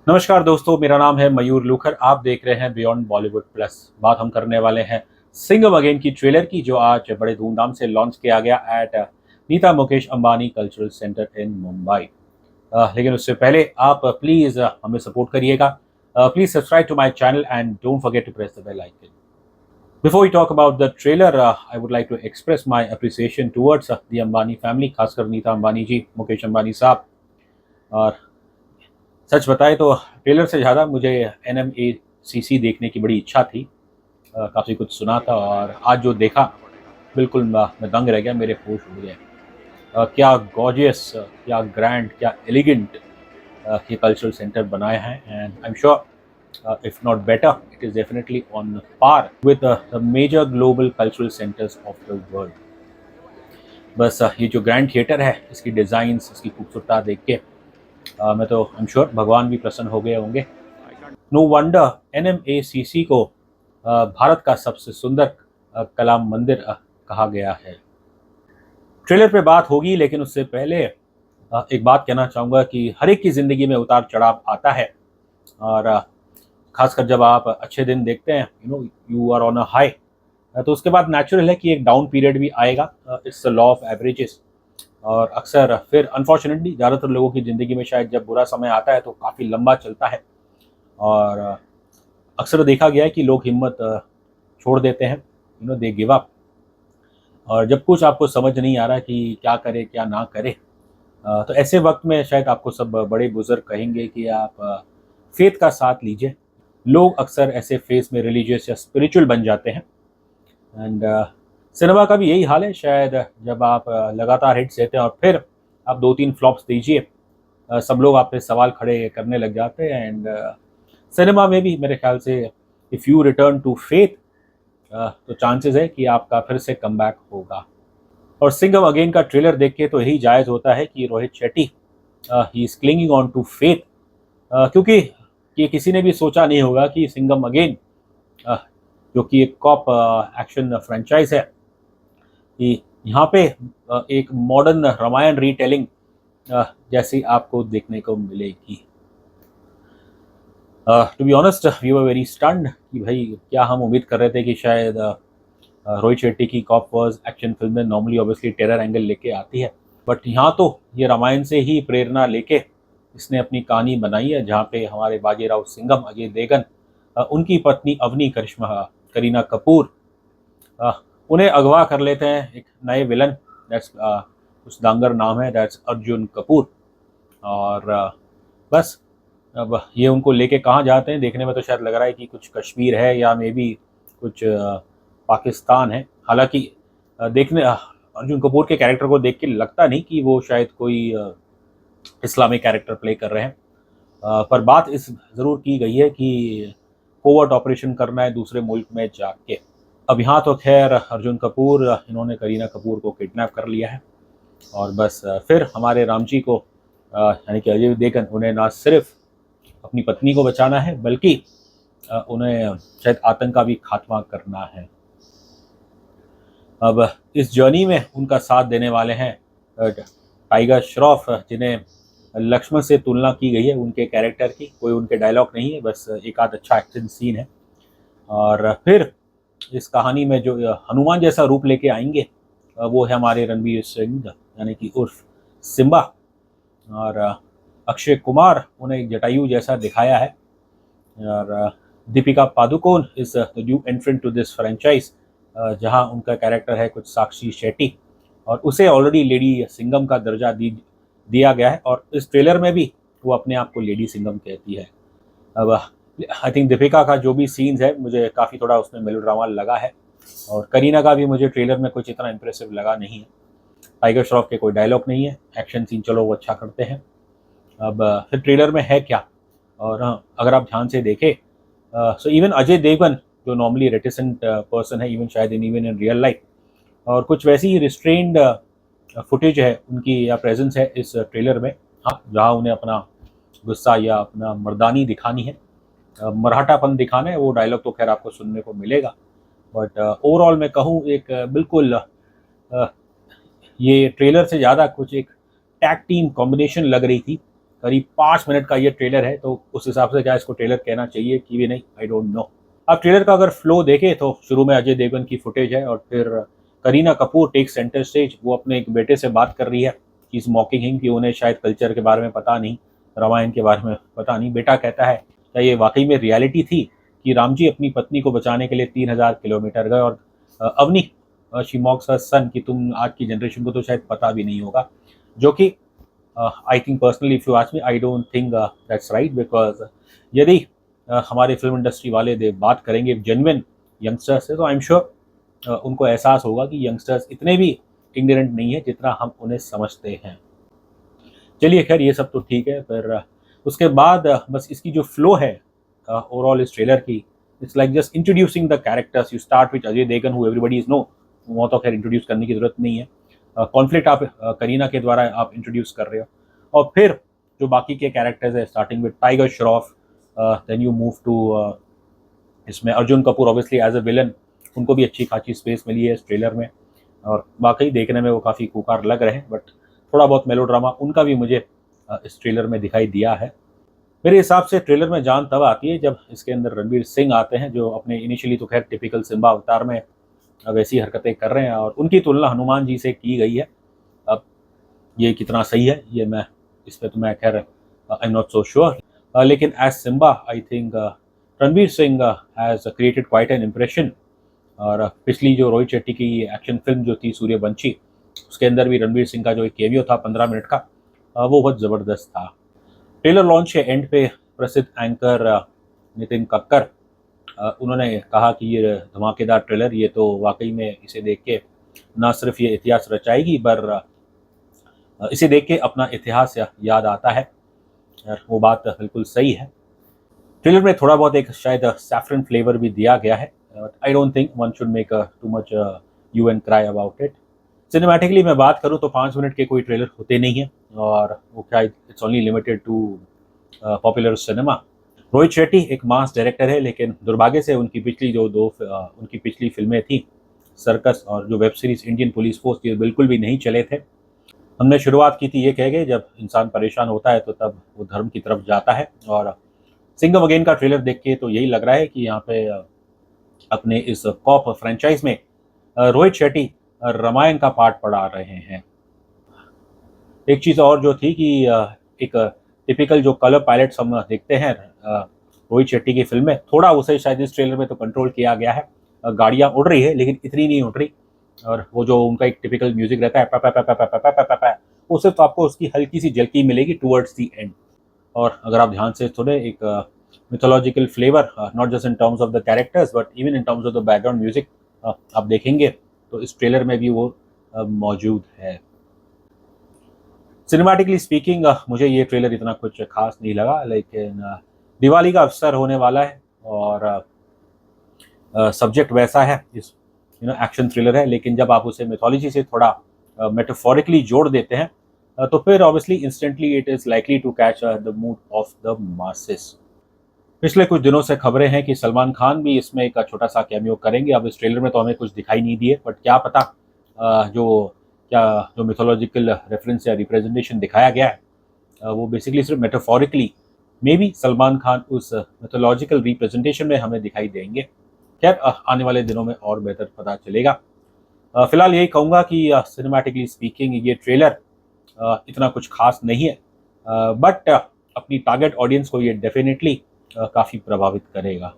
नमस्कार दोस्तों, मेरा नाम है मयूर लूखर। आप देख रहे हैं बियॉन्ड बॉलीवुड प्लस। बात हम करने वाले हैं सिंघम अगेन की ट्रेलर की, जो आज बड़े धूमधाम से लॉन्च किया गया at Nita Mukesh Ambani cultural centre in Mumbai. लेकिन उससे पहले आप प्लीज़ हमें सपोर्ट करिएगा। Please subscribe to my channel and don't forget to press the bell icon. Before we talk about the trailer, I would like to express my appreciation towards the Ambani family, खासकर नीता अंबानी जी, मुकेश अंबानी साहब। और सच बताएं तो trailer से ज़्यादा मुझे NMACC देखने की बड़ी इच्छा थी। काफ़ी कुछ सुना था और आज जो देखा बिल्कुल मैं दंग रह गया, मेरे होश उड़ गए। क्या गॉर्जियस, क्या ग्रैंड, क्या एलिगेंट ये कल्चरल सेंटर बनाया है। And I am sure if not better, it is definitely on par with the major global cultural centres of the world. बस ये जो ग्रैंड थिएटर है, इसकी डिज़ाइंस, इसकी खूबसूरता देख के मैं तो आई एम श्योर भगवान भी प्रसन्न हो गए होंगे। नो वंडर NMACC को भारत का सबसे सुंदर कला मंदिर कहा गया है। ट्रेलर पे बात होगी, लेकिन उससे पहले एक बात कहना चाहूँगा कि हर एक की ज़िंदगी में उतार चढ़ाव आता है। और खासकर जब आप अच्छे दिन देखते हैं, you are on a high, तो उसके बाद नेचुरल है कि एक डाउन पीरियड भी आएगा। It's the law of averages. और अक्सर फिर अनफॉर्चुनेटली ज़्यादातर लोगों की ज़िंदगी में शायद जब बुरा समय आता है तो काफ़ी लंबा चलता है। और अक्सर देखा गया है कि लोग हिम्मत छोड़ देते हैं, दे गिव अप। और जब कुछ आपको समझ नहीं आ रहा कि क्या करे क्या ना करे, तो ऐसे वक्त में शायद आपको सब बड़े बुजुर्ग कहेंगे कि आप फेथ का साथ लीजिए। लोग अक्सर ऐसे फेस में रिलीजियस या स्पिरिचुअल बन जाते हैं। एंड सिनेमा का भी यही हाल है। शायद जब आप लगातार हिट्स देते हैं और फिर आप 2-3 फ्लॉप्स दीजिए, सब लोग आप पे सवाल खड़े करने लग जाते हैं। एंड सिनेमा में भी मेरे ख्याल से if you return to faith, तो चांसेस है कि आपका फिर से कमबैक होगा। और सिंघम अगेन का ट्रेलर देख के तो यही जायज़ होता है कि रोहित शेट्टी ही is clinging on to faith, क्योंकि ये किसी ने भी सोचा नहीं होगा कि सिंघम अगेन, जो कि एक कॉप एक्शन फ्रेंचाइज है, कि यहाँ पे एक मॉडर्न रामायण रीटेलिंग जैसी आपको देखने को मिलेगी। To be honest, we were very stunned कि भाई क्या हम उम्मीद कर रहे थे कि शायद रोहित शेट्टी की कॉप वर्स एक्शन फिल्म में नॉर्मली ऑब्वियसली टेरर एंगल लेके आती है, बट यहाँ तो ये रामायण से ही प्रेरणा लेके इसने अपनी कहानी बनाई है, जहाँ पे हमारे बाजीराव सिंघम, अजय देवगन, उनकी पत्नी अवनी करिश्मा, करीना कपूर, उन्हें अगवा कर लेते हैं एक नए विलन। दैट्स उस दांगर नाम है, दैट्स अर्जुन कपूर। और बस अब ये उनको लेके कहाँ जाते हैं, देखने में तो शायद लग रहा है कि कुछ कश्मीर है या मे बी कुछ पाकिस्तान है। हालांकि देखने अर्जुन कपूर के कैरेक्टर को देख के लगता नहीं कि वो शायद कोई इस्लामिक कैरेक्टर प्ले कर रहे हैं। पर बात इस ज़रूर की गई है कि कोवर्ट ऑपरेशन करना है दूसरे मुल्क में जाके। अब यहाँ तो खैर अर्जुन कपूर, इन्होंने करीना कपूर को किडनैप कर लिया है। और बस फिर हमारे राम जी को, यानी कि अजय देवगन, उन्हें ना सिर्फ अपनी पत्नी को बचाना है, बल्कि उन्हें शायद आतंक का भी खात्मा करना है। अब इस जर्नी में उनका साथ देने वाले हैं टाइगर श्रॉफ, जिन्हें लक्ष्मण से तुलना की गई है उनके कैरेक्टर की। कोई उनके डायलॉग नहीं है, बस एक आध अच्छा एक्शन सीन है। और फिर इस कहानी में जो हनुमान जैसा रूप लेके आएंगे, वो है हमारे रणवीर सिंह, यानी कि उर्फ सिम्बा। और अक्षय कुमार, उन्हें एक जटायु जैसा दिखाया है। और Deepika Padukone is the new entrant to this franchise, जहां उनका कैरेक्टर है कुछ साक्षी शेट्टी, और उसे ऑलरेडी लेडी सिंघम का दर्जा दिया गया है। और इस ट्रेलर में भी वो अपने आप को लेडी सिंघम कहती है। अब आई थिंक दीपिका का जो भी सीन्स है, मुझे काफ़ी थोड़ा उसमें मेलोड्रामा लगा है। और करीना का भी मुझे ट्रेलर में कुछ इतना इंप्रेसिव लगा नहीं है। टाइगर श्रॉफ के कोई डायलॉग नहीं है, एक्शन सीन चलो वो अच्छा करते हैं। अब फिर ट्रेलर में है क्या, और अगर आप ध्यान से देखें, सो इवन अजय देवगन, जो नॉर्मली रेटिसेंट पर्सन है, इवन शायद इवन इन रियल लाइफ, और कुछ वैसी ही रिस्ट्रेन्ड फुटेज है उनकी या प्रेजेंस है इस ट्रेलर में। हाँ, जहाँ उन्हें अपना गुस्सा या अपना मर्दानी दिखानी है, मराठापन दिखाना है, वो डायलॉग तो खैर आपको सुनने को मिलेगा। बट ओवरऑल मैं कहूँ, एक बिल्कुल ये ट्रेलर से ज़्यादा कुछ एक टैग टीम कॉम्बिनेशन लग रही थी, करीब 5 मिनट का ये ट्रेलर है, तो उस हिसाब से क्या इसको ट्रेलर कहना चाहिए कि भी नहीं, आई डोंट नो। आप ट्रेलर का अगर फ्लो देखें तो शुरू में अजय देवगन की फुटेज है और फिर Kareena Kapoor take centre stage. वो अपने एक बेटे से बात कर रही है कि इस मॉकिंग हिम कि उन्हें शायद कल्चर के बारे में पता नहीं, रामायण के बारे में पता नहीं। बेटा कहता है क्या ये वाकई में रियलिटी थी कि राम जी अपनी पत्नी को बचाने के लिए 3000 किलोमीटर गए। और अवनी शी मॉक्स हर सन कि तुम आज की जनरेशन को तो शायद पता भी नहीं होगा, जो कि I think personally if you ask me I don't think that's right, because यदि हमारे फिल्म इंडस्ट्री वाले दे बात करेंगे जेन्युइन यंगस्टर्स से तो आई एम श्योर उनको एहसास होगा कि यंगस्टर्स इतने भी इग्नोरेंट नहीं है जितना हम उन्हें समझते हैं। चलिए खैर ये सब तो ठीक है, फिर उसके बाद बस इसकी जो फ्लो है ओवरऑल इस ट्रेलर की, it's like just introducing the characters. You start with Ajay Devgn who everybody is know, वो तो खैर इंट्रोड्यूस करने की जरूरत नहीं है। कॉन्फ्लिक्ट आप करीना के द्वारा आप इंट्रोड्यूस कर रहे हो, और फिर जो बाकी के कैरेक्टर्स है starting with Tiger Shroff, then you move to इसमें Arjun Kapoor obviously as a villain, उनको भी अच्छी खासी स्पेस मिली है इस ट्रेलर में, और वाकई देखने में वो काफ़ी खूंखार लग रहे हैं। बट थोड़ा बहुत मेलोड्रामा उनका भी मुझे इस ट्रेलर में दिखाई दिया है। मेरे हिसाब से ट्रेलर में जान तब आती है जब इसके अंदर रणवीर सिंह आते हैं, जो अपने इनिशियली तो खैर टिपिकल सिम्बा अवतार में वैसी हरकतें कर रहे हैं, और उनकी तुलना हनुमान जी से की गई है। अब ये कितना सही है ये मैं इस पर तो मैं खैर I am not so sure, लेकिन as Simmba I think Ranveer Singh has created quite an impression. और पिछली जो रोहित शेट्टी की एक्शन फिल्म जो थी सूर्यवंशी, उसके अंदर भी रणवीर सिंह का जो एक केमियो था 15 मिनट का, वो बहुत ज़बरदस्त था। ट्रेलर लॉन्च के एंड पे प्रसिद्ध एंकर नितिन कक्कर उन्होंने कहा कि ये धमाकेदार ट्रेलर, ये तो वाकई में इसे देख के ना सिर्फ ये इतिहास रचाएगी पर इसे देख के अपना इतिहास याद आता है, और वो बात बिल्कुल सही है। ट्रेलर में थोड़ा बहुत एक शायद सैफरन फ्लेवर भी दिया गया है, but I don't think one should make too much you and cry about it. Cinematically मैं बात करूँ तो 5 मिनट के कोई ट्रेलर होते नहीं हैं, और वो क्या it's only limited to popular cinema. Rohit Shetty एक मास डायरेक्टर है, लेकिन दुर्भाग्य से उनकी पिछली जो उनकी पिछली फिल्में थी सर्कस और जो web series Indian police force, ये बिल्कुल भी नहीं चले थे। हमने शुरुआत की थी ये कह गए जब इंसान परेशान होता है तो तब वो धर्म की तरफ जाता है, और सिंघम अगेन का ट्रेलर देख के तो यही लग रहा है कि यहाँ पे अपने इस कॉप फ्रेंचाइज में रोहित शेट्टी रामायण का पाठ पढ़ा रहे हैं। एक चीज़ और जो थी कि एक टिपिकल जो कलर पैलेट्स हम देखते हैं रोहित शेट्टी की फिल्म में, थोड़ा उसे शायद इस ट्रेलर में तो कंट्रोल किया गया है। गाड़ियाँ उड़ रही है लेकिन इतनी नहीं उड़ रही, और वो जो उनका एक टिपिकल म्यूजिक रहता है पा पा पा पा पा पा पा पा पा, वो सिर्फ आपको उसकी हल्की सी झलकी मिलेगी टुवर्ड्स दी एंड। और अगर आप ध्यान से थोड़े एक mythological flavour not just in terms of the characters but even in terms of the background music आप देखेंगे तो इस ट्रेलर में भी वो मौजूद है। सिनेमैटिकली स्पीकिंग मुझे ये ट्रेलर इतना कुछ खास नहीं लगा, लेकिन दिवाली का अवसर होने वाला है और सब्जेक्ट वैसा है, इस एक्शन थ्रिलर है, लेकिन जब आप उसे मिथोलॉजी से थोड़ा मेटाफोरिकली जोड़ देते हैं तो फिर obviously instantly it is likely to catch the mood of the masses. पिछले कुछ दिनों से खबरें हैं कि सलमान खान भी इसमें एक छोटा सा कैमियो करेंगे। अब इस ट्रेलर में तो हमें कुछ दिखाई नहीं दिए, बट क्या पता जो मिथोलॉजिकल रेफरेंस या रिप्रेजेंटेशन दिखाया गया है वो बेसिकली सिर्फ metaphorically may be Salman Khan उस मिथोलॉजिकल रिप्रेजेंटेशन में हमें दिखाई देंगे। खैर आने वाले दिनों में और बेहतर पता चलेगा। फिलहाल यही कहूँगा कि सिनेमैटिकली स्पीकिंग ये ट्रेलर इतना कुछ खास नहीं है, बट अपनी टारगेट ऑडियंस को ये डेफिनेटली काफ़ी प्रभावित करेगा।